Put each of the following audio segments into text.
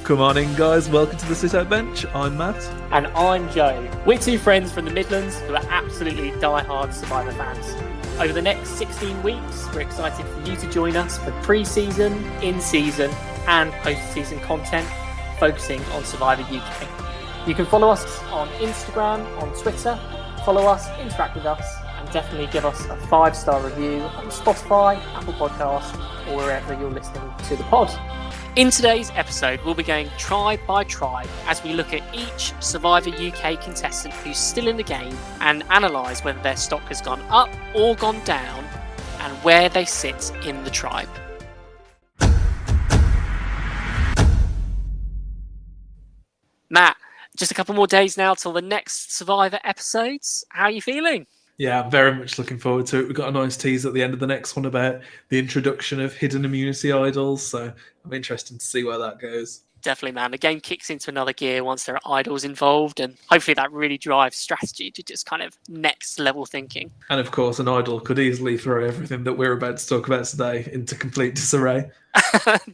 Come on in, guys. Welcome to the Sit-Out Bench. I'm Matt. And I'm Joe. We're two friends from the Midlands who are absolutely die-hard Survivor fans. Over the next 16 weeks, we're excited for you to join us for pre-season, in-season and post-season content focusing on Survivor UK. You can follow us on Instagram, on Twitter, follow us, interact with us, and definitely give us a 5-star review on Spotify, Apple Podcasts, or wherever you're listening to the pod. In today's episode, we'll be going tribe by tribe as we look at each Survivor UK contestant who's still in the game and analyse whether their stock has gone up or gone down and where they sit in the tribe. Matt, just a couple more days now till the next Survivor episodes. How are you feeling? Yeah, I'm very much looking forward to it. We've got a nice tease at the end of the next one about the introduction of hidden immunity idols, so I'm interested to see where that goes. Definitely, man. The game kicks into another gear once there are idols involved, and hopefully that really drives strategy to just kind of next level thinking. And of course, an idol could easily throw everything that we're about to talk about today into complete disarray.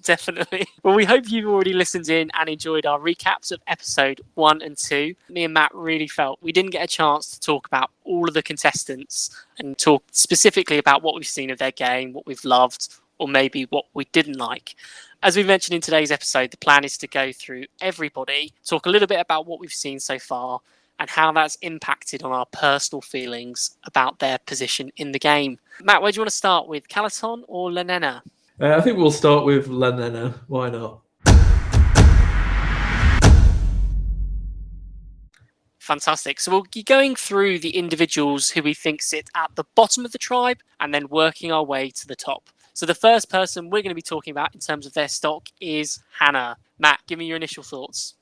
Definitely. Well, we hope you've already listened in and enjoyed our recaps of episode 1 and 2. Me and Matt really felt we didn't get a chance to talk about all of the contestants and talk specifically about what we've seen of their game, what we've loved, or maybe what we didn't like. As we mentioned in today's episode, the plan is to go through everybody, talk a little bit about what we've seen so far and how that's impacted on our personal feelings about their position in the game. Matt, where do you want to start with, Calaton or Nena? I think we'll start with Nena. Why not? Fantastic. So we'll be going through the individuals who we think sit at the bottom of the tribe and then working our way to the top. So the first person we're going to be talking about in terms of their stock is Hannah. Matt, give me your initial thoughts.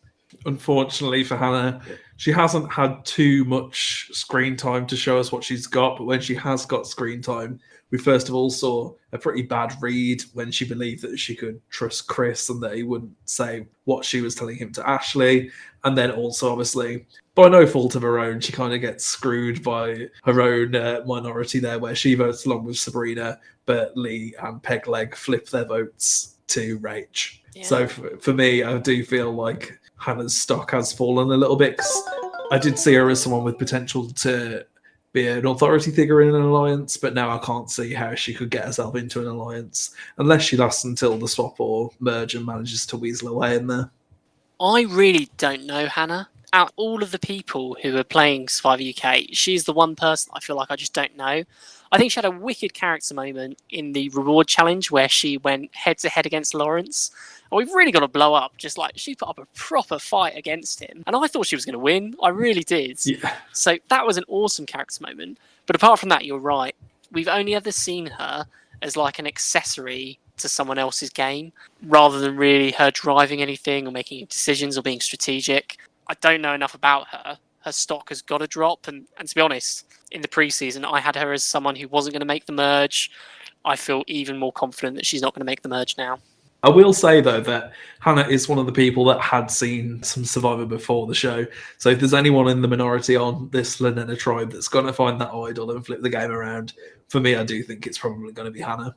Unfortunately for Hannah, she hasn't had too much screen time to show us what she's got, but when she has got screen time, we first of all saw a pretty bad read when she believed that she could trust Chris and that he wouldn't say what she was telling him to Ashley. And then also, obviously, by no fault of her own, she kind of gets screwed by her own minority there, where she votes along with Sabrina, but Lee and Pegleg flip their votes to Rach. Yeah. So for me, I do feel like Hannah's stock has fallen a little bit, 'cause I did see her as someone with potential to be an authority figure in an alliance, but now I can't see how she could get herself into an alliance unless she lasts until the swap or merge and manages to weasel away in there. I really don't know Hannah. Out of all of the people who are playing Survivor UK, she's the one person I feel like I just don't know. I think she had a wicked character moment in the reward challenge where she went head to head against Lawrence. And we've really got to blow up. Just like she put up a proper fight against him. And I thought she was going to win. I really did. Yeah. So that was an awesome character moment. But apart from that, you're right. We've only ever seen her as like an accessory to someone else's game rather than really her driving anything or making decisions or being strategic. I don't know enough about her. Her stock has got to drop. And to be honest, in the preseason, I had her as someone who wasn't going to make the merge. I feel even more confident that she's not going to make the merge now. I will say, though, that Hannah is one of the people that had seen some Survivor before the show. So if there's anyone in the minority on this Nena tribe that's going to find that idol and flip the game around, for me, I do think it's probably going to be Hannah.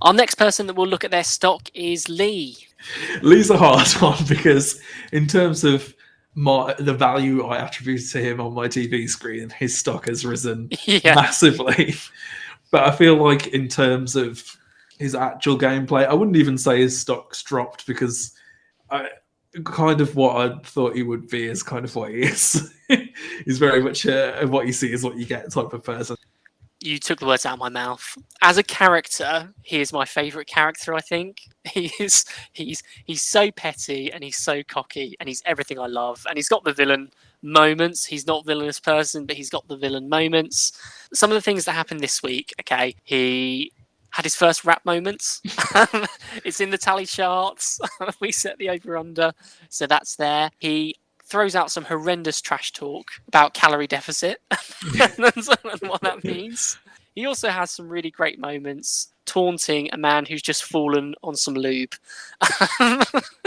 Our next person that we'll look at their stock is Lee. Lee's a hard one because in terms of the value I attribute to him on my TV screen, his stock has risen massively. But I feel like in terms of his actual gameplay, I wouldn't even say his stock's dropped because kind of what I thought he would be is kind of what he is. He's very much what you see is what you get type of person. You took the words out of my mouth. As a character, he is my favourite character, I think. He's so petty and he's so cocky and he's everything I love. And he's got the villain moments. He's not a villainous person, but he's got the villain moments. Some of the things that happened this week, okay, he had his first rap moments. It's in the tally charts. We set the over-under, so that's there. He throws out some horrendous trash talk about calorie deficit and what that means. He also has some really great moments taunting a man who's just fallen on some lube.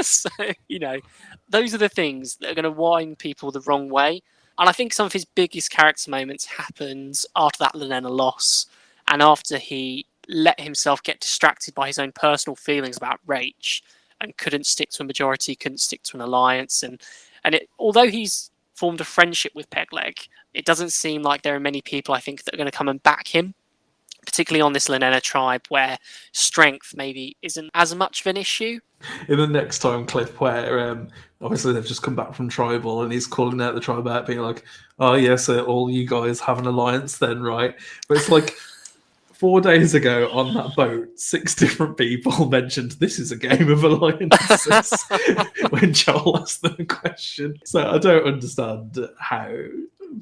So, those are the things that are going to wind people the wrong way. And I think some of his biggest character moments happened after that Nena loss and after he let himself get distracted by his own personal feelings about Rach and couldn't stick to a majority, couldn't stick to an alliance. Although he's formed a friendship with Pegleg, it doesn't seem like there are many people, I think, that are going to come and back him, particularly on this Nena tribe where strength maybe isn't as much of an issue. In the next time clip where obviously they've just come back from tribal and he's calling out the tribe out, being like, oh yes, so all you guys have an alliance then, right? But it's like 4 days ago on that boat, 6 different people mentioned this is a game of alliances when Joel asked them a question. So I don't understand how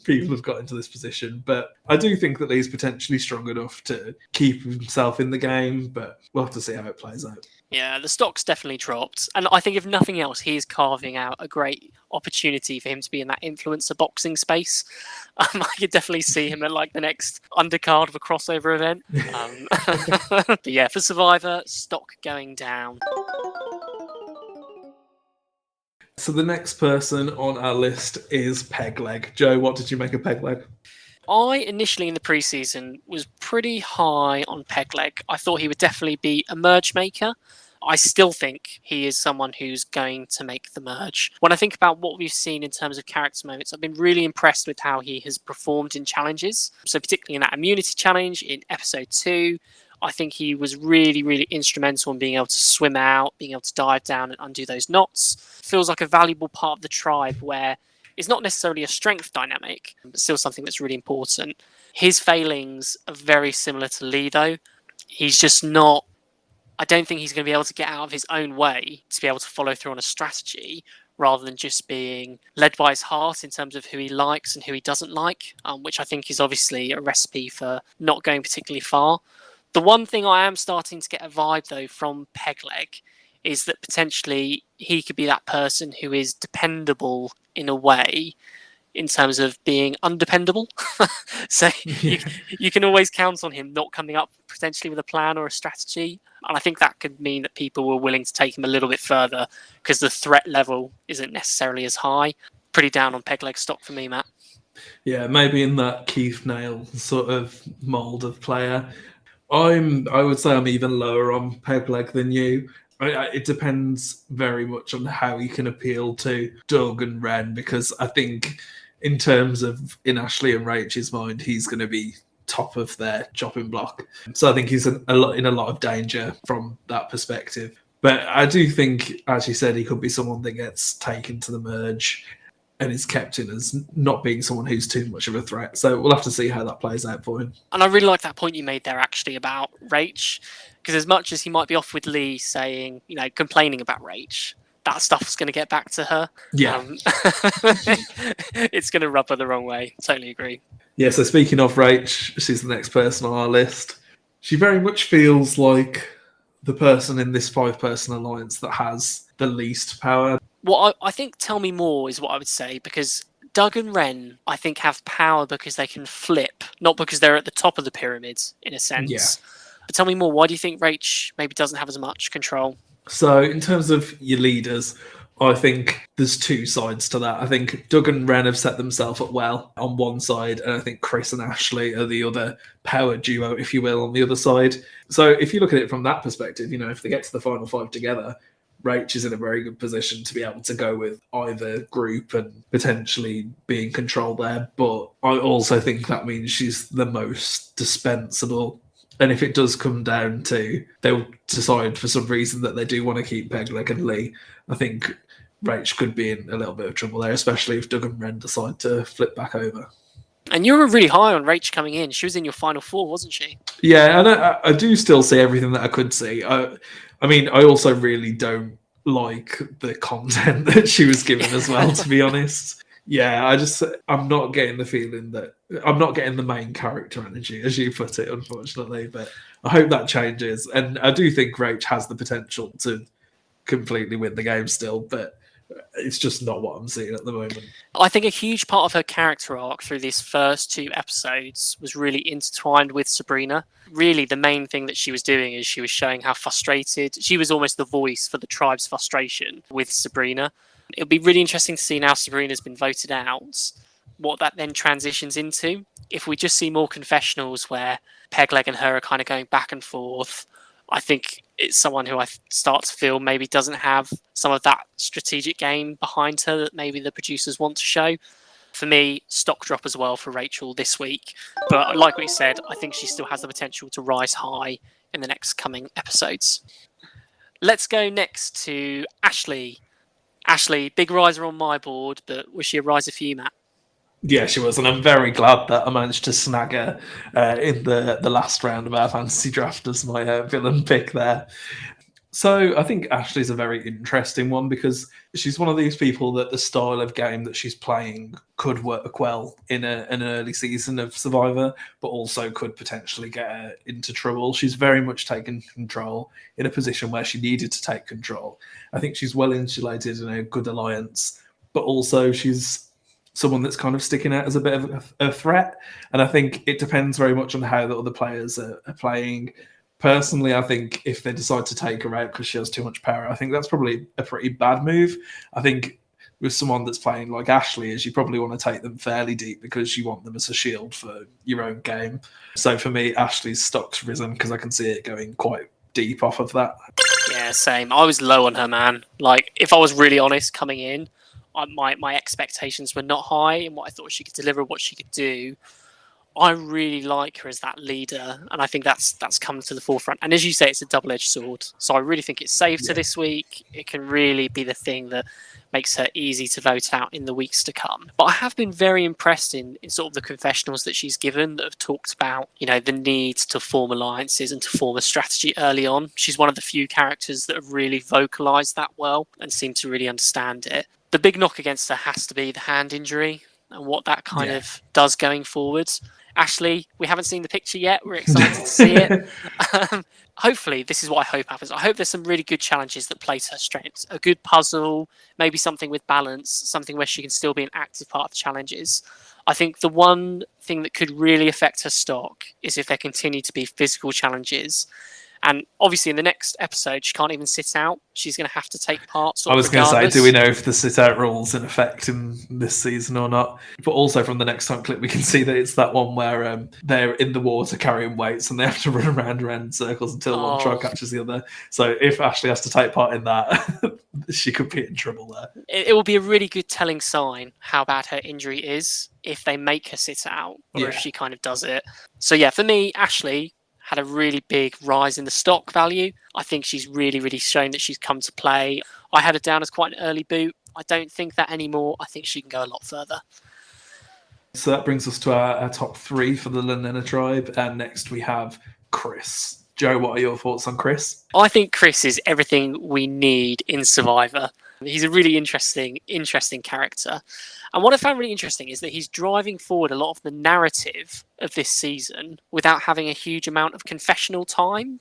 people have got into this position, but I do think that he's potentially strong enough to keep himself in the game, but we'll have to see how it plays out. Yeah, the stock's definitely dropped. And I think if nothing else, he is carving out a great opportunity for him to be in that influencer boxing space. I could definitely see him at like the next undercard of a crossover event. But yeah, for Survivor, stock going down. So the next person on our list is Pegleg. Joe, what did you make of Pegleg? I initially in the preseason was pretty high on Pegleg. I thought he would definitely be a merge maker. I still think he is someone who's going to make the merge. When I think about what we've seen in terms of character moments, I've been really impressed with how he has performed in challenges. So particularly in that immunity challenge in episode 2, I think he was really, really instrumental in being able to swim out, being able to dive down and undo those knots. Feels like a valuable part of the tribe where it's not necessarily a strength dynamic, but still something that's really important. His failings are very similar to Lee, though. He's just not... I don't think he's going to be able to get out of his own way to be able to follow through on a strategy rather than just being led by his heart in terms of who he likes and who he doesn't like, which I think is obviously a recipe for not going particularly far. The one thing I am starting to get a vibe, though, from Pegleg is that potentially he could be that person who is dependable in a way in terms of being undependable. So you can always count on him not coming up potentially with a plan or a strategy. And I think that could mean that people were willing to take him a little bit further because the threat level isn't necessarily as high. Pretty down on Pegleg stock for me, Matt. Yeah, maybe in that Keith Nail sort of mould of player. I would say I'm even lower on Pegleg than you. It depends very much on how he can appeal to Doug and Ren, because I think in terms of in Ashley and Rachel's mind, he's going to be top of their chopping block. So I think he's in a lot of danger from that perspective. But I do think, as you said, he could be someone that gets taken to the merge and is kept in as not being someone who's too much of a threat. So we'll have to see how that plays out for him. And I really like that point you made there, actually, about Rach, because as much as he might be off with Lee saying, complaining about Rach, that stuff's going to get back to her. Yeah. It's going to rub her the wrong way. Totally agree. Yeah, so speaking of Rach, she's the next person on our list. She very much feels like the person in this 5-person alliance that has the least power. Well, I think tell me more is what I would say, because Doug and Ren, I think, have power because they can flip, not because they're at the top of the pyramid, in a sense. Yeah. But tell me more, why do you think Rach maybe doesn't have as much control? So in terms of your leaders, I think there's 2 sides to that. I think Doug and Ren have set themselves up well on one side, and I think Chris and Ashley are the other power duo, if you will, on the other side. So if you look at it from that perspective, if they get to the final 5 together, Rach is in a very good position to be able to go with either group and potentially be in control there. But I also think that means she's the most dispensable. And if it does come down to they'll decide for some reason that they do want to keep Pegleg and Lee, I think Rach could be in a little bit of trouble there, especially if Doug and Ren decide to flip back over. And you were really high on Rach coming in. She was in your final 4, wasn't she? Yeah, and I do still see everything that I could see. I also really don't like the content that she was given as well, to be honest. Yeah, I'm not getting the feeling that I'm not getting the main character energy, as you put it, unfortunately. But I hope that changes. And I do think Rach has the potential to completely win the game still, but it's just not what I'm seeing at the moment. I think a huge part of her character arc through these first 2 episodes was really intertwined with Sabrina. Really, the main thing that she was doing is she was showing how frustrated. She was almost the voice for the tribe's frustration with Sabrina. It'll be really interesting to see now Sabrina's been voted out, what that then transitions into. If we just see more confessionals where Pegleg and her are kind of going back and forth, I think it's someone who I start to feel maybe doesn't have some of that strategic game behind her that maybe the producers want to show. For me, stock drop as well for Rachel this week. But like what you said, I think she still has the potential to rise high in the next coming episodes. Let's go next to Ashley. Ashley, big riser on my board, but was she a riser for you, Matt? Yeah, she was, and I'm very glad that I managed to snag her in the last round of our fantasy draft as my villain pick there. So I think Ashley's a very interesting one because she's one of these people that the style of game that she's playing could work well in an early season of Survivor, but also could potentially get her into trouble. She's very much taken control in a position where she needed to take control. I think she's well insulated in a good alliance, but also she's someone that's kind of sticking out as a bit of a threat. And I think it depends very much on how the other players are playing. Personally, I think if they decide to take her out because she has too much power, I think that's probably a pretty bad move. I think with someone that's playing like Ashley is, you probably want to take them fairly deep because you want them as a shield for your own game. So for me, Ashley's stock's risen because I can see it going quite deep off of that. Yeah, same. I was low on her, man. Like, if I was really honest coming in, my expectations were not high in what I thought she could deliver, what she could do. I really like her as that leader, and I think that's come to the forefront. And as you say, it's a double-edged sword. So I really think it's saved her this week. It can really be the thing that makes her easy to vote out in the weeks to come. But I have been very impressed in sort of the confessionals that she's given that have talked about, you know, the need to form alliances and to form a strategy early on. She's one of the few characters that have really vocalized that well and seem to really understand it. The big knock against her has to be the hand injury and what that kind of does going forwards. Ashley, we haven't seen the picture yet. We're excited to see it. Hopefully, this is what I hope happens. I hope there's some really good challenges that play to her strengths. A good puzzle, maybe something with balance, something where she can still be an active part of the challenges. I think the one thing that could really affect her stock is if there continue to be physical challenges. And obviously, in the next episode, she can't even sit out. She's going to have to take part. I was going to say, do we know if the sit-out rule's in effect in this season or not? But also from the next time clip, we can see that it's that one where they're in the water carrying weights and they have to run around in circles until one try catches the other. So if Ashley has to take part in that, she could be in trouble there. It will be a really good telling sign how bad her injury is if they make her sit out or if she kind of does it. So yeah, for me, Ashley had a really big rise in the stock value. I think she's really, really shown that she's come to play. I had her down as quite an early boot. I don't think that anymore. I think she can go a lot further. So that brings us to our top three for the Nena tribe. And next we have Chris. Joe, what are your thoughts on Chris? I think Chris is everything we need in Survivor. He's a really interesting character. And what I found really interesting is that he's driving forward a lot of the narrative of this season without having a huge amount of confessional time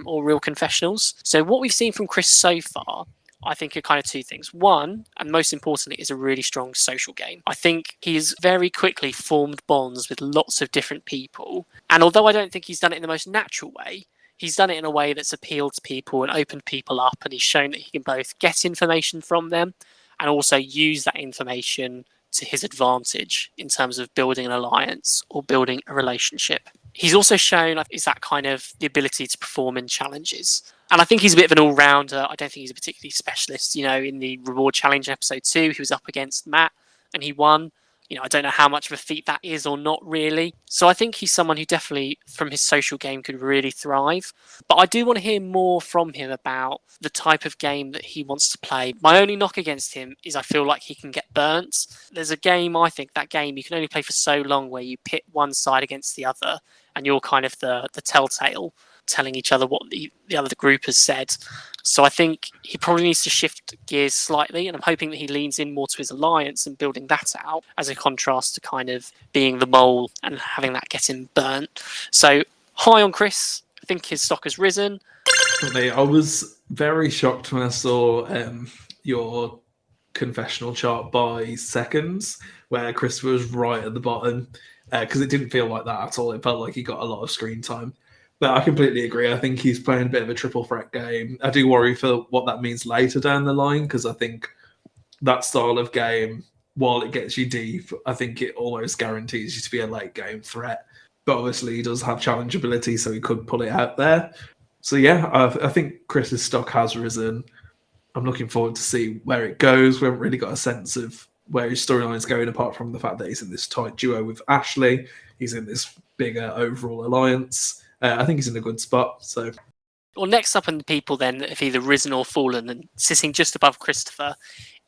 or real confessionals. So what we've seen from Chris so far, I think, are kind of two things. One, and most importantly, is a really strong social game. I think he's very quickly formed bonds with lots of different people. And although I don't think he's done it in the most natural way, he's done it in a way that's appealed to people and opened people up, and he's shown that he can both get information from them and also use that information to his advantage in terms of building an alliance or building a relationship. He's also shown is that kind of the ability to perform in challenges. And I think he's a bit of an all-rounder. I don't think he's a particularly specialist. You know, in the reward challenge episode 2, he was up against Matt and he won. You know, I don't know how much of a feat that is or not really. So I think he's someone who definitely, from his social game, could really thrive. But I do want to hear more from him about the type of game that he wants to play. My only knock against him is I feel like he can get burnt. There's a game, I think, that game you can only play for so long where you pit one side against the other and you're kind of the telltale, telling each other what the other group has said. So I think he probably needs to shift gears slightly, and I'm hoping that he leans in more to his alliance and building that out as a contrast to kind of being the mole and having that get him burnt. So high on Chris. I think his stock has risen. I was very shocked when I saw your confessional chart by seconds, where Chris was right at the bottom, because it didn't feel like that at all. It felt like he got a lot of screen time. But I completely agree. I think he's playing a bit of a triple threat game. I do worry for what that means later down the line, because I think that style of game, while it gets you deep, I think it almost guarantees you to be a late game threat. But obviously he does have challenge ability, so he could pull it out there. So yeah, I think Chris's stock has risen. I'm looking forward to see where it goes. We haven't really got a sense of where his storyline is going, apart from the fact that he's in this tight duo with Ashley. He's in this bigger overall alliance. I think he's in a good spot. So, well, next up in the people then that have either risen or fallen, and sitting just above Christopher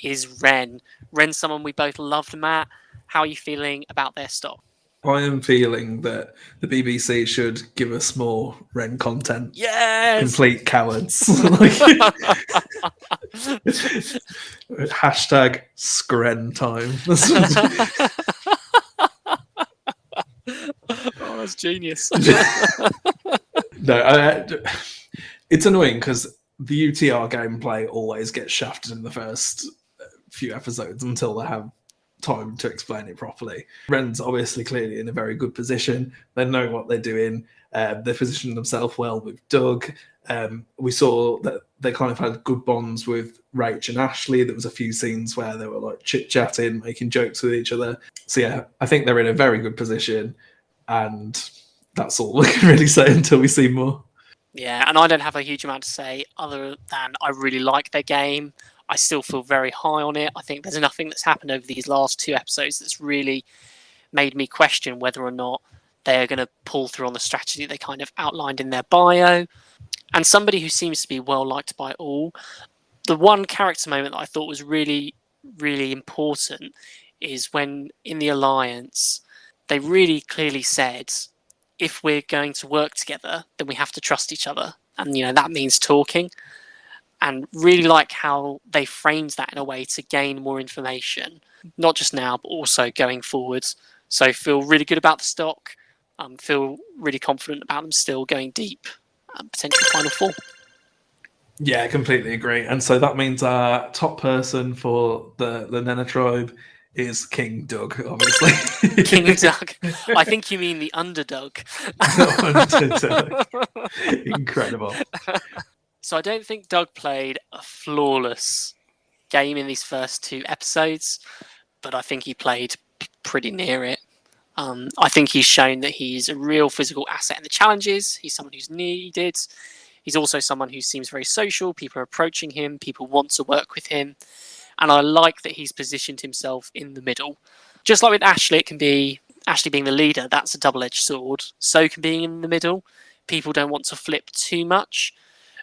is Ren. Ren's someone we both loved, Matt. How are you feeling about their stock? I am feeling that the BBC should give us more Ren content. Yes! Complete cowards. Hashtag Scren time. Oh, that's genius. No, it's annoying because the UTR gameplay always gets shafted in the first few episodes until they have time to explain it properly. Ren's obviously clearly in a very good position. They know what they're doing. They positioned themselves well with Doug. We saw that they kind of had good bonds with Rach and Ashley. There was a few scenes where they were like chit-chatting, making jokes with each other. So yeah, I think they're in a very good position, and that's all we can really say until we see more. Yeah, and I don't have a huge amount to say other than I really like their game. I still feel very high on it. I think there's nothing that's happened over these last 2 episodes that's really made me question whether or not they're going to pull through on the strategy they kind of outlined in their bio. And somebody who seems to be well liked by all. The one character moment that I thought was really, really important is when in the Alliance, they really clearly said, if we're going to work together, then we have to trust each other. And, that means talking. And really like how they framed that in a way to gain more information, not just now, but also going forwards. So feel really good about the stock. Feel really confident about them still going deep. Potential Final Four. Yeah, I completely agree. And so that means our top person for the Nena tribe is King Doug, obviously. King Doug. I think you mean the underdog. Incredible. So I don't think Doug played a flawless game in these first 2 episodes, but I think he played pretty near it. I think he's shown that he's a real physical asset in the challenges. He's someone who's needed. He's also someone who seems very social. People are approaching him. People want to work with him. And I like that he's positioned himself in the middle. Just like with Ashley, it can be Ashley being the leader. That's a double-edged sword. So can being in the middle. People don't want to flip too much.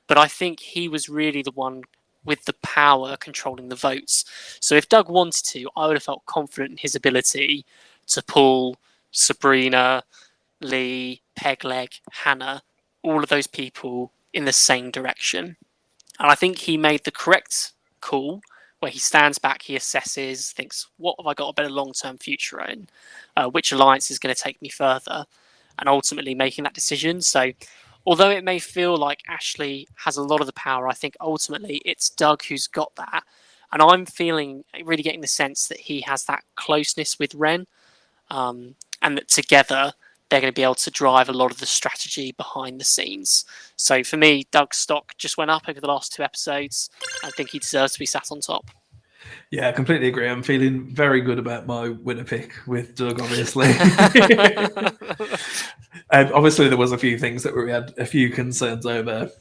But I think he was really the one with the power controlling the votes. So if Doug wanted to, I would have felt confident in his ability to pull Sabrina, Lee, Pegleg, Hannah, all of those people in the same direction. And I think he made the correct call where he stands back, he assesses, thinks, what have I got a better long-term future in? Which alliance is going to take me further? And ultimately making that decision. So although it may feel like Ashley has a lot of the power, I think ultimately it's Doug who's got that. And I'm really getting the sense that he has that closeness with Ren, and that together they're going to be able to drive a lot of the strategy behind the scenes. So for me, Doug's stock just went up over the last 2 episodes. I think he deserves to be sat on top. Yeah, I completely agree. I'm feeling very good about my winner pick with Doug, obviously. Obviously, there was a few things that we had a few concerns over,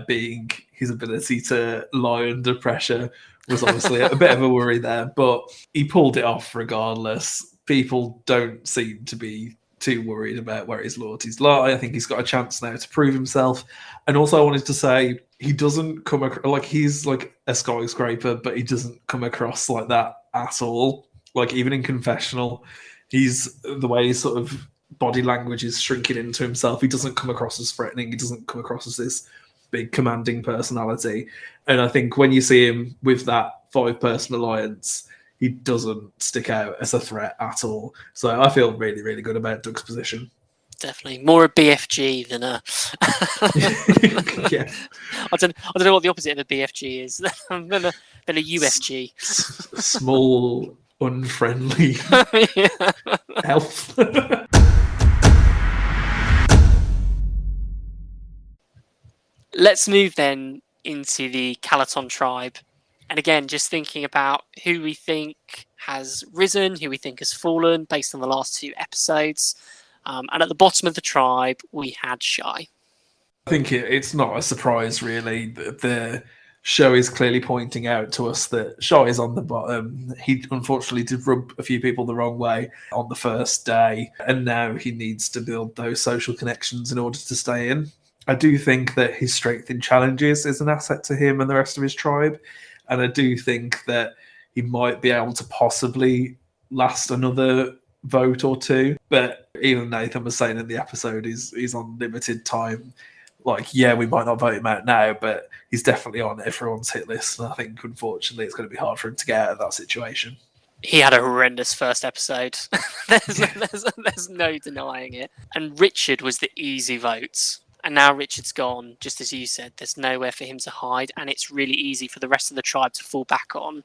being his ability to lie under pressure was obviously a bit of a worry there, but he pulled it off regardless. People don't seem to be too worried about where his loyalties lie. I think he's got a chance now to prove himself. And also I wanted to say he doesn't come across like he's like a skyscraper, but he doesn't come across like that at all. Like even in confessional, he's the way his sort of body language is shrinking into himself. He doesn't come across as threatening. He doesn't come across as this big commanding personality. And I think when you see him with that 5-person alliance, he doesn't stick out as a threat at all. So I feel really, really good about Doug's position. Definitely more a BFG than a. Yeah. I don't know what the opposite of a BFG is than a UFG. Small, unfriendly elf. Let's move then into the Calaton tribe. And again, just thinking about who we think has risen, who we think has fallen based on the last 2 episodes. And at the bottom of the tribe, we had Shy. I think it's not a surprise, really. The show is clearly pointing out to us that Shy is on the bottom. He unfortunately did rub a few people the wrong way on the first day, and now he needs to build those social connections in order to stay in. I do think that his strength in challenges is an asset to him and the rest of his tribe, and I do think that he might be able to possibly last another vote or two. But even Nathan was saying in the episode, he's on limited time. Like, yeah, we might not vote him out now, but he's definitely on everyone's hit list. And I think, unfortunately, it's going to be hard for him to get out of that situation. He had a horrendous first episode. there's no denying it. And Richard was the easy vote. And now Richard's gone, just as you said, there's nowhere for him to hide. And it's really easy for the rest of the tribe to fall back on.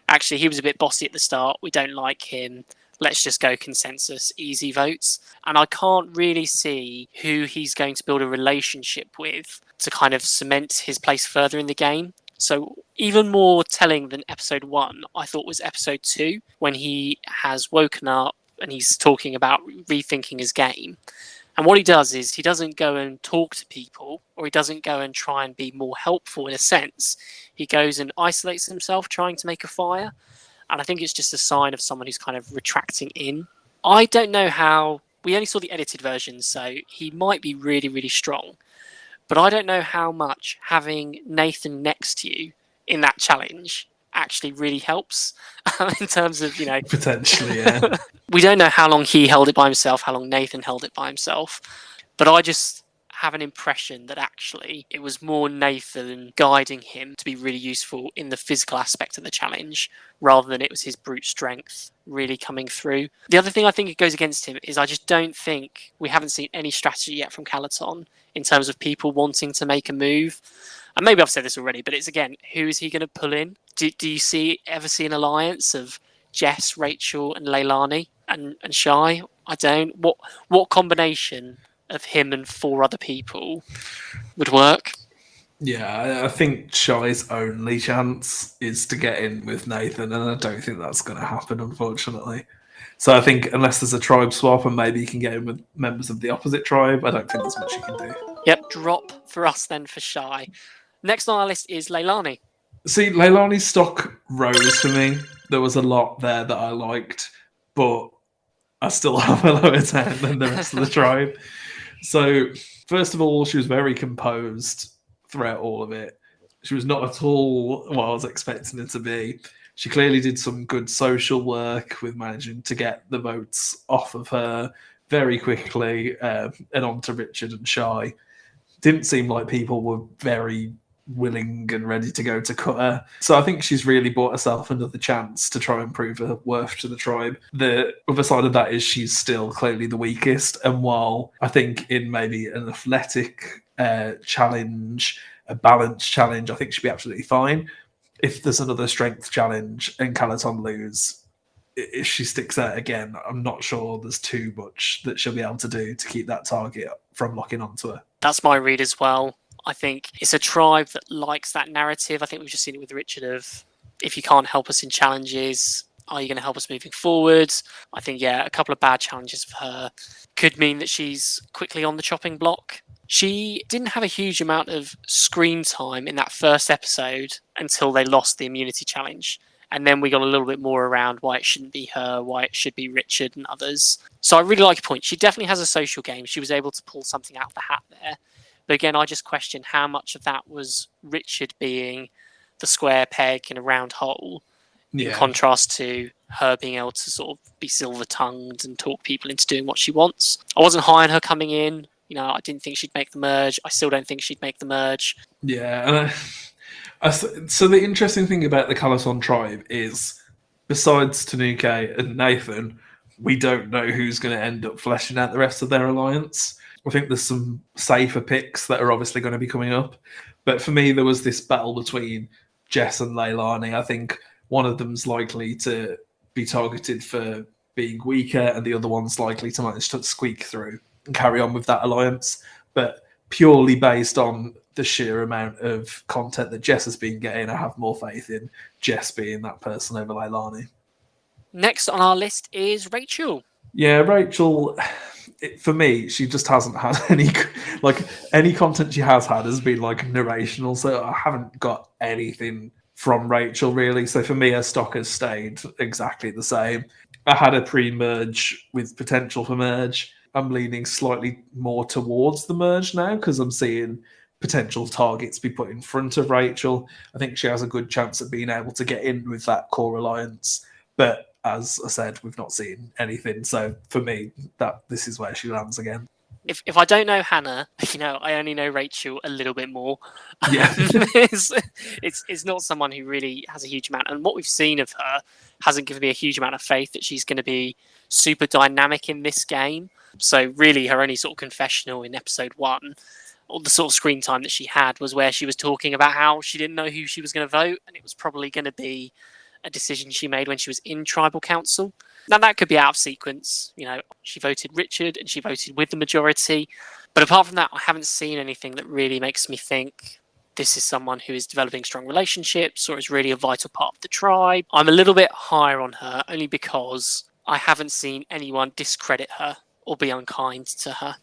Actually, he was a bit bossy at the start. We don't like him. Let's just go consensus, easy votes. And I can't really see who he's going to build a relationship with to kind of cement his place further in the game. So even more telling than episode 1, I thought was episode 2, when he has woken up and he's talking about rethinking his game. And what he does is he doesn't go and talk to people, or he doesn't go and try and be more helpful in a sense. He goes and isolates himself trying to make a fire. And I think it's just a sign of someone who's kind of retracting in. I don't know how... We only saw the edited version, so he might be really, really strong. But I don't know how much having Nathan next to you in that challenge actually really helps in terms of, Potentially, yeah. We don't know how long he held it by himself, how long Nathan held it by himself. But I just have an impression that actually it was more Nathan guiding him to be really useful in the physical aspect of the challenge, rather than it was his brute strength really coming through. The other thing I think it goes against him is I just don't think we haven't seen any strategy yet from Calaton in terms of people wanting to make a move. And maybe I've said this already, but it's again, who is he going to pull in? Do you ever see an alliance of Jess, Rachel, and Leilani and Shy? I don't. What combination of him and 4 other people would work? Yeah, I think Shy's only chance is to get in with Nathan, and I don't think that's going to happen, unfortunately. So I think unless there's a tribe swap and maybe you can get in with members of the opposite tribe, I don't think there's much you can do. Yep, drop for us then for Shy. Next on our list is Leilani. See, Leilani's stock rose for me. There was a lot there that I liked, but I still have a lower down than the rest of the tribe. So, first of all, she was very composed throughout all of it. She was not at all what I was expecting her to be. She clearly did some good social work with managing to get the votes off of her very quickly and onto Richard and Shy. Didn't seem like people were very willing and ready to go to cut her. So I think she's really bought herself another chance to try and prove her worth to the tribe. The other side of that is she's still clearly the weakest. And while I think in maybe an athletic challenge, a balanced challenge, I think she'll be absolutely fine. If there's another strength challenge and Calaton lose, if she sticks out again, I'm not sure there's too much that she'll be able to do to keep that target from locking onto her. That's my read as well. I think it's a tribe that likes that narrative. I think we've just seen it with Richard of, if you can't help us in challenges, are you going to help us moving forward? I think, yeah, a couple of bad challenges for her could mean that she's quickly on the chopping block. She didn't have a huge amount of screen time in that first episode until they lost the immunity challenge. And then we got a little bit more around why it shouldn't be her, why it should be Richard and others. So I really like your point. She definitely has a social game. She was able to pull something out of the hat there. But again, I just question how much of that was Richard being the square peg in a round hole, in contrast to her being able to sort of be silver-tongued and talk people into doing what she wants. I wasn't high on her coming in. I didn't think she'd make the merge. I still don't think she'd make the merge. Yeah, and so the interesting thing about the Calaton tribe is, besides Tanuke and Nathan, we don't know who's going to end up fleshing out the rest of their alliance. I think there's some safer picks that are obviously going to be coming up. But for me, there was this battle between Jess and Leilani. I think one of them's likely to be targeted for being weaker, and the other one's likely to manage to squeak through and carry on with that alliance. But purely based on the sheer amount of content that Jess has been getting, I have more faith in Jess being that person over Leilani. Next on our list is Rachel. Yeah, Rachel, for me, she just hasn't had any content she has had has been like narrational. So I haven't got anything from Rachel really. So for me, her stock has stayed exactly the same. I had a pre-merge with potential for merge. I'm leaning slightly more towards the merge now because I'm seeing potential targets be put in front of Rachel. I think she has a good chance of being able to get in with that core alliance. But as I said, we've not seen anything. So for me, this is where she lands again. If I don't know Hannah, I only know Rachel a little bit more. Yeah. it's not someone who really has a huge amount. And what we've seen of her hasn't given me a huge amount of faith that she's going to be super dynamic in this game. So really her only sort of confessional in episode 1, or the sort of screen time that she had, was where she was talking about how she didn't know who she was going to vote. And it was probably going to be a decision she made when she was in tribal council. Now, that could be out of sequence. She voted Richard and she voted with the majority. But apart from that, I haven't seen anything that really makes me think this is someone who is developing strong relationships or is really a vital part of the tribe. I'm a little bit higher on her only because I haven't seen anyone discredit her or be unkind to her.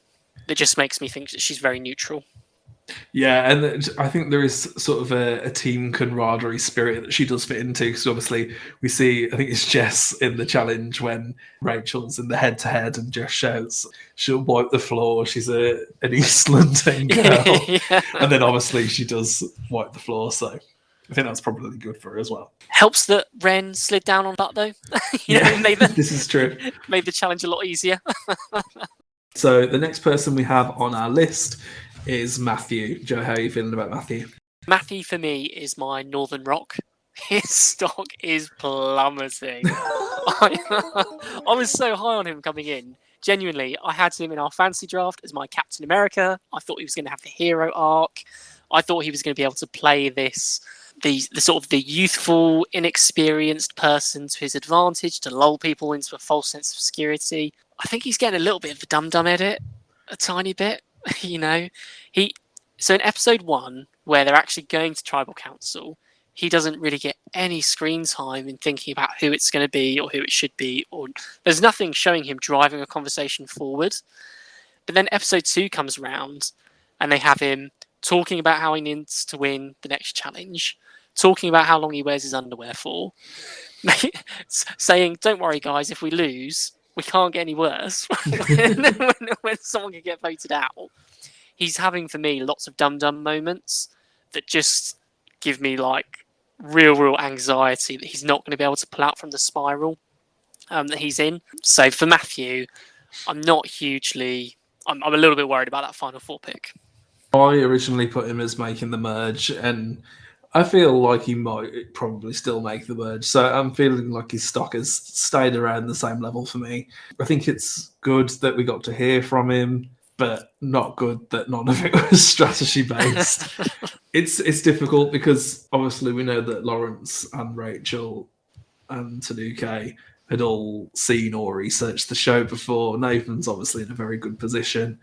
That just makes me think that she's very neutral. Yeah, and I think there is sort of a team camaraderie spirit that she does fit into, because obviously we see, I think it's Jess in the challenge when Rachel's in the head-to-head and Jess shouts, she'll wipe the floor, she's an East London girl. Yeah. And then obviously she does wipe the floor, so I think that's probably good for her as well. Helps that Ren slid down on butt, though. This is true. Made the challenge a lot easier. So the next person we have on our list is Matthew. Joe, how are you feeling about Matthew? Matthew, for me, is my Northern Rock. His stock is plummeting. I was so high on him coming in. Genuinely, I had him in our fantasy draft as my Captain America. I thought he was going to have the hero arc. I thought he was going to be able to play the sort of the youthful, inexperienced person to his advantage, to lull people into a false sense of security. I think he's getting a little bit of the dum-dum edit, a tiny bit. So in episode 1, where they're actually going to tribal council, he doesn't really get any screen time in thinking about who it's going to be or who it should be, or there's nothing showing him driving a conversation forward. But then episode 2 comes around and they have him talking about how he needs to win the next challenge, talking about how long he wears his underwear for, saying, don't worry guys, if we lose, we can't get any worse. when someone can get voted out. He's having, for me, lots of dum-dum moments that just give me like real anxiety that he's not going to be able to pull out from the spiral that he's in. So for Matthew, I'm a little bit worried about that final 4 pick. I originally put him as making the merge, and I feel like he might probably still make the merge. So I'm feeling like his stock has stayed around the same level for me. I think it's good that we got to hear from him, but not good that none of it was strategy based. It's difficult because obviously we know that Lawrence and Rachel and Tanuke had all seen or researched the show before. Nathan's obviously in a very good position.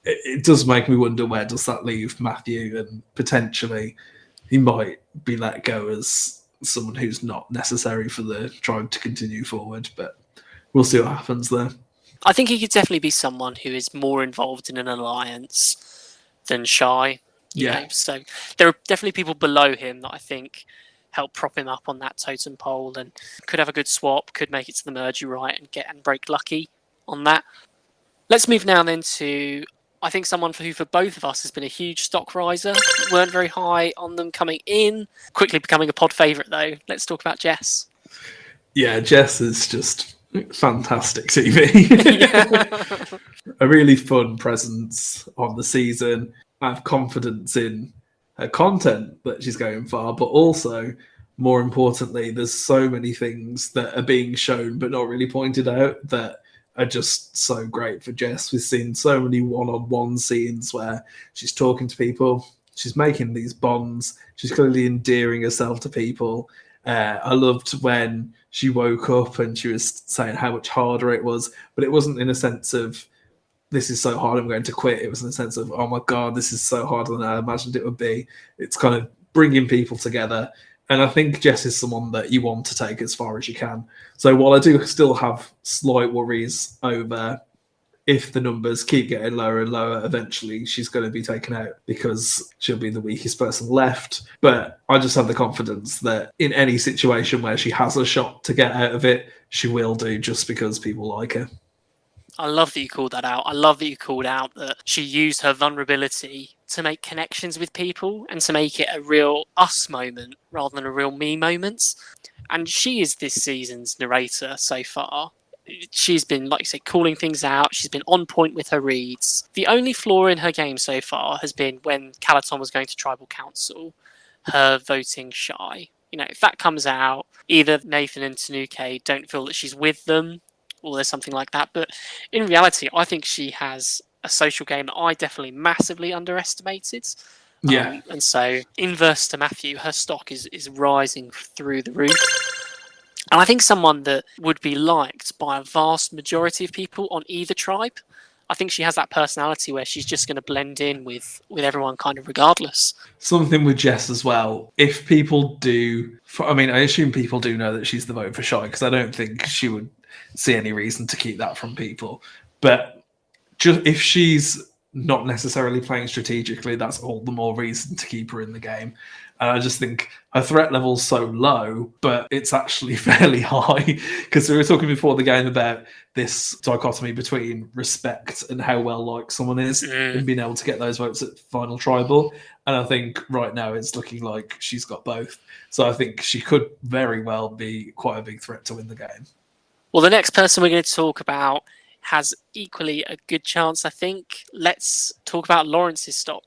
It does make me wonder, where does that leave Matthew, and potentially he might be let go as someone who's not necessary for the tribe to continue forward, but we'll see what happens there. I think he could definitely be someone who is more involved in an alliance than Shy. Yeah. So there are definitely people below him that I think help prop him up on that totem pole and could have a good swap, could make it to the merge, you're right, and break lucky on that. Let's move now then to, I think, someone who for both of us has been a huge stock riser. Weren't very high on them coming in. Quickly becoming a pod favourite, though. Let's talk about Jess. Yeah, Jess is just fantastic TV. A really fun presence on the season. I have confidence in her content that she's going for, but also, more importantly, there's so many things that are being shown but not really pointed out that are just so great for Jess. We've seen so many one-on-one scenes where she's talking to people, she's making these bonds, she's clearly endearing herself to people. I loved when she woke up and she was saying how much harder it was, but it wasn't in a sense of, this is so hard, I'm going to quit. It was in a sense of, oh my God, this is so harder than I imagined it would be. It's kind of bringing people together. And I think Jess is someone that you want to take as far as you can. So while I do still have slight worries over if the numbers keep getting lower and lower, eventually she's going to be taken out because she'll be the weakest person left. But I just have the confidence that in any situation where she has a shot to get out of it, she will do, just because people like her. I love that you called that out. I love that you called out that she used her vulnerability to make connections with people and to make it a real us moment rather than a real me moment. And she is this season's narrator so far. She's been, like you say, calling things out. She's been on point with her reads. The only flaw in her game so far has been when Calaton was going to Tribal Council, her voting shy. You know, if that comes out, either Nathan and Tanuke don't feel that she's with them, or there's something like that. But in reality, I think she has a social game that I definitely massively underestimated. Yeah. And so, inverse to Matthew, her stock is rising through the roof. And I think someone that would be liked by a vast majority of people on either tribe. I think she has that personality where she's just going to blend in with everyone kind of regardless. Something with Jess as well. If people do, I mean, I assume people do know that she's the vote for shy, because I don't think she would see any reason to keep that from people. But just if she's not necessarily playing strategically, that's all the more reason to keep her in the game. And I just think her threat level's so low, but it's actually fairly high, because we were talking before the game about this dichotomy between respect and how well liked someone is and being able to get those votes at final tribal. And I think right now it's looking like she's got both. So I think she could very well be quite a big threat to win the game. Well, the next person we're going to talk about has equally a good chance, I think. Let's talk about Lawrence's stock.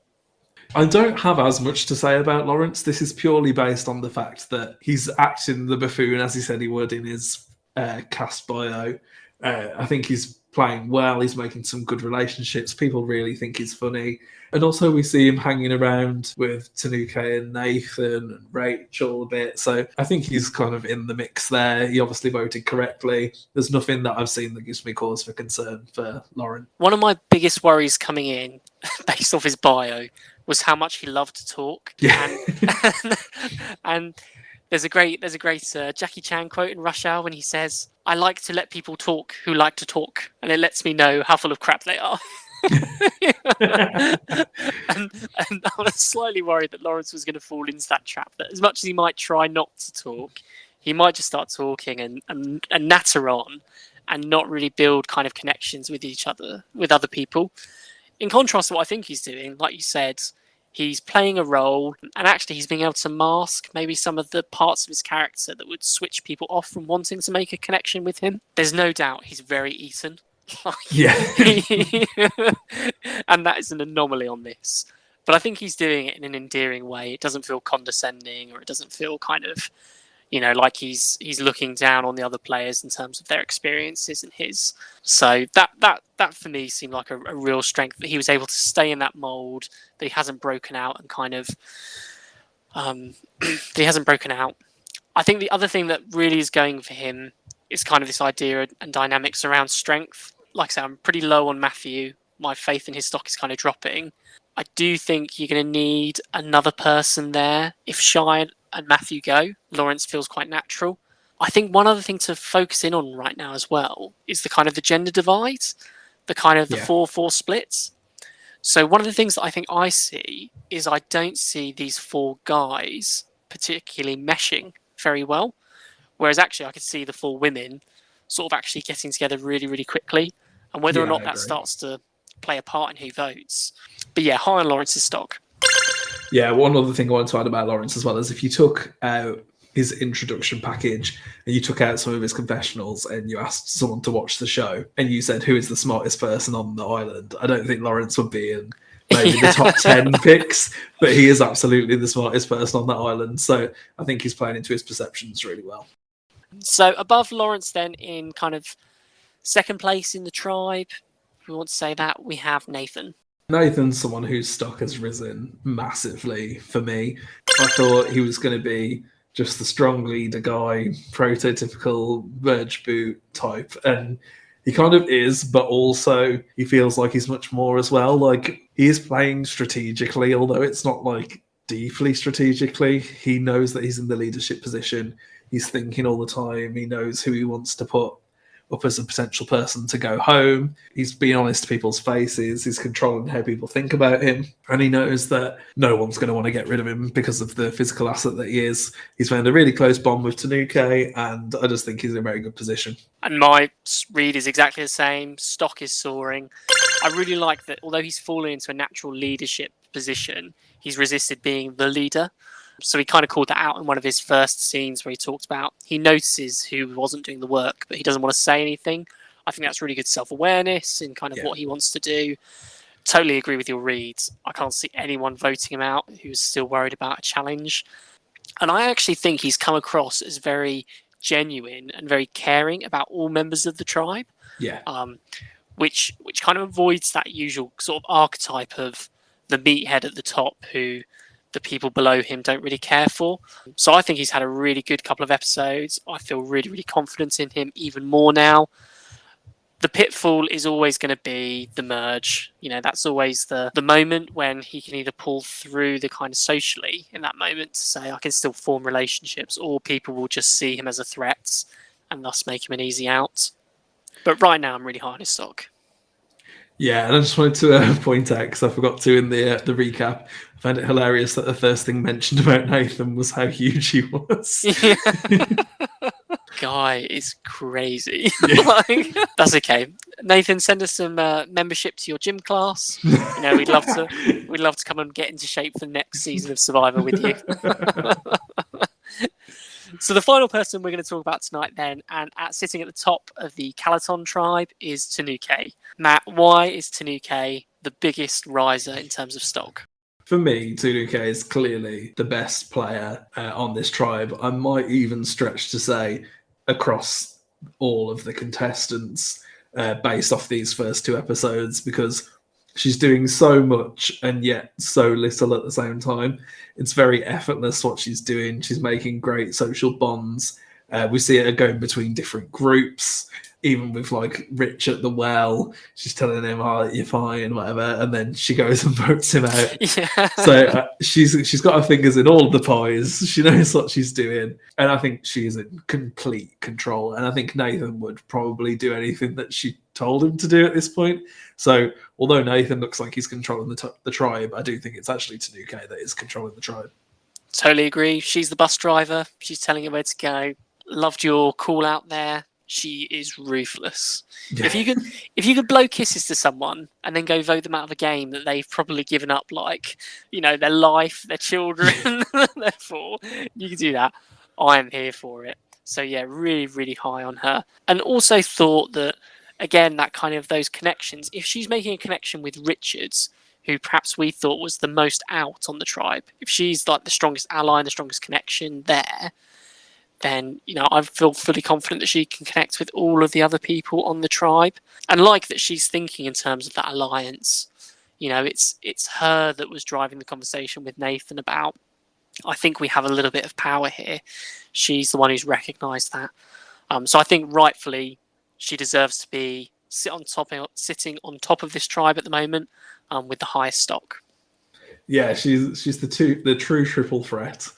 I don't have as much to say about Lawrence. This is purely based on the fact that he's acting the buffoon as he said he would in his cast bio. I think he's playing well. He's making some good relationships. People really think he's funny. And also we see him hanging around with Tanuke and Nathan and Rachel a bit. So I think he's kind of in the mix there. He obviously voted correctly. There's nothing that I've seen that gives me cause for concern for Lauren. One of my biggest worries coming in, based off his bio, was how much he loved to talk. Yeah. And there's a great Jackie Chan quote in Rush Hour when he says, "I like to let people talk who like to talk, and it lets me know how full of crap they are." and I was slightly worried that Lawrence was going to fall into that trap, that as much as he might try not to talk, he might just start talking and natter on and not really build kind of connections with each other, with other people. In contrast to what I think he's doing, like you said, he's playing a role, and actually he's being able to mask maybe some of the parts of his character that would switch people off from wanting to make a connection with him. There's no doubt he's very Ethan. Yeah. And that is an anomaly on this. But I think he's doing it in an endearing way. It doesn't feel condescending, or it doesn't feel kind of, like he's looking down on the other players in terms of their experiences and his. So that for me seemed like a real strength, that he was able to stay in that mold, that he hasn't broken out and kind of that he hasn't broken out. I think the other thing that really is going for him is kind of this idea and dynamics around strength. Like I said, I'm pretty low on Matthew. My faith in his stock is kind of dropping. I do think you're going to need another person there. If Shy and Matthew go, Lawrence feels quite natural. I think one other thing to focus in on right now as well is the kind of the gender divide, the kind of the 4-4 splits. So one of the things that I think I see is I don't see these four guys particularly meshing very well. Whereas actually I could see the four women sort of actually getting together really, really quickly. And whether or not that starts to play a part in who votes. But yeah, high on Lawrence's stock. Yeah, one other thing I want to add about Lawrence as well is if you took out his introduction package and you took out some of his confessionals and you asked someone to watch the show and you said, who is the smartest person on the island, I don't think Lawrence would be in maybe the top 10 picks, but he is absolutely the smartest person on that island. So I think he's playing into his perceptions really well. So above Lawrence then, in kind of second place in the tribe, if we want to say that, we have Nathan. Nathan's someone whose stock has risen massively for me. I thought he was going to be just the strong leader guy, prototypical Verge boot type, and he kind of is, but also he feels like he's much more as well. Like, he is playing strategically, although it's not like deeply strategically. He knows that he's in the leadership position. He's thinking all the time. He knows who he wants to put up as a potential person to go home. He's being honest to people's faces. He's controlling how people think about him. And he knows that no one's going to want to get rid of him because of the physical asset that he is. He's found a really close bond with Tanuki, and I just think he's in a very good position. And my read is exactly the same. Stock is soaring. I really like that although he's fallen into a natural leadership position, he's resisted being the leader. So he kind of called that out in one of his first scenes where he talked about he notices who wasn't doing the work, but he doesn't want to say anything. I think that's really good self-awareness in kind of what he wants to do. Totally agree with your reads. I can't see anyone voting him out who's still worried about a challenge. And I actually think he's come across as very genuine and very caring about all members of the tribe. Yeah. Which kind of avoids that usual sort of archetype of the meathead at the top who the people below him don't really care for. So I think he's had a really good couple of episodes. I feel really, really confident in him even more now. The pitfall is always going to be the merge. You know, that's always the moment when he can either pull through the kind of socially in that moment to say, I can still form relationships, or people will just see him as a threat and thus make him an easy out. But right now, I'm really high on his stock. Yeah, and I just wanted to point out, because I forgot to in the recap, I found it hilarious that the first thing mentioned about Nathan was how huge he was. Yeah. Guy is crazy. Yeah. That's okay. Nathan, send us some membership to your gym class. You know, we'd love to come and get into shape for the next season of Survivor with you. So the final person we're going to talk about tonight then, and sitting at the top of the Calaton tribe, is Tanuki. Matt, why is Tanuki the biggest riser in terms of stock? For me, Tanuki is clearly the best player on this tribe. I might even stretch to say across all of the contestants based off these first two episodes, because she's doing so much and yet so little at the same time. It's very effortless what she's doing. She's making great social bonds. We see her going between different groups, even with like Rich at the well. She's telling him, "Oh, you're fine," whatever, and then she goes and votes him out. Yeah. So she's got her fingers in all of the pies. She knows what she's doing, and I think she's in complete control. And I think Nathan would probably do anything that she told him to do at this point. So although Nathan looks like he's controlling the tribe, I do think it's actually Tanuki that is controlling the tribe. Totally agree. She's the bus driver. She's telling him where to go. Loved your call out there. She is ruthless. Yeah. If you could blow kisses to someone and then go vote them out of a game that they've probably given up, like, you know, their life, their children, therefore, you could do that. I am here for it. So yeah, really, really high on her. And also thought that, again, that kind of those connections, if she's making a connection with Richards, who perhaps we thought was the most out on the tribe, if she's like the strongest ally and the strongest connection there, then, you know, I feel fully confident that she can connect with all of the other people on the tribe. And like that she's thinking in terms of that alliance. You know, it's her that was driving the conversation with Nathan about, I think we have a little bit of power here. She's the one who's recognised that. So I think rightfully she deserves to be sitting on top of this tribe at the moment with the highest stock. Yeah, she's the true triple threat.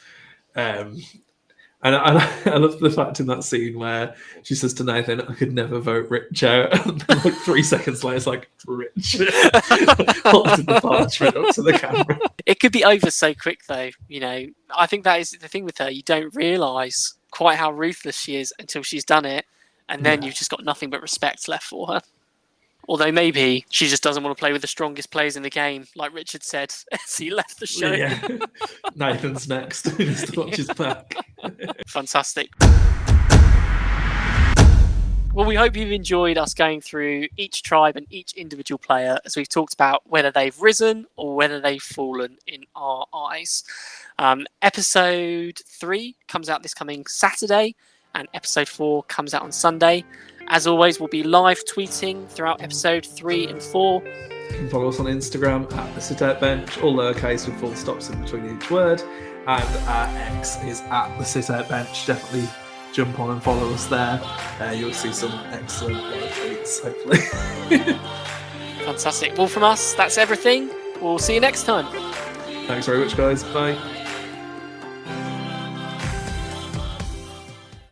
And I love the fact in that scene where she says to Nathan, "I could never vote Rich out." And then like 3 seconds later, it's like, "Rich." Holding the parchment up to the camera. It could be over so quick, though. You know, I think that is the thing with her. You don't realise quite how ruthless she is until she's done it. And then you've just got nothing but respect left for her. Although maybe she just doesn't want to play with the strongest players in the game, like Richard said as he left the show. Yeah. Nathan's next. He needs to watch his back. Fantastic. Well, we hope you've enjoyed us going through each tribe and each individual player as we've talked about whether they've risen or whether they've fallen in our eyes. Episode 3 comes out this coming Saturday, and episode 4 comes out on Sunday. As always, we'll be live tweeting throughout episode 3 and 4. You can follow us on Instagram at the Sit Out Bench, all lowercase with full stops in between each word. And our X is at the Sit Out Bench. Definitely jump on and follow us there. You'll see some excellent live tweets, hopefully. Fantastic. Well, from us, that's everything. We'll see you next time. Thanks very much, guys. Bye.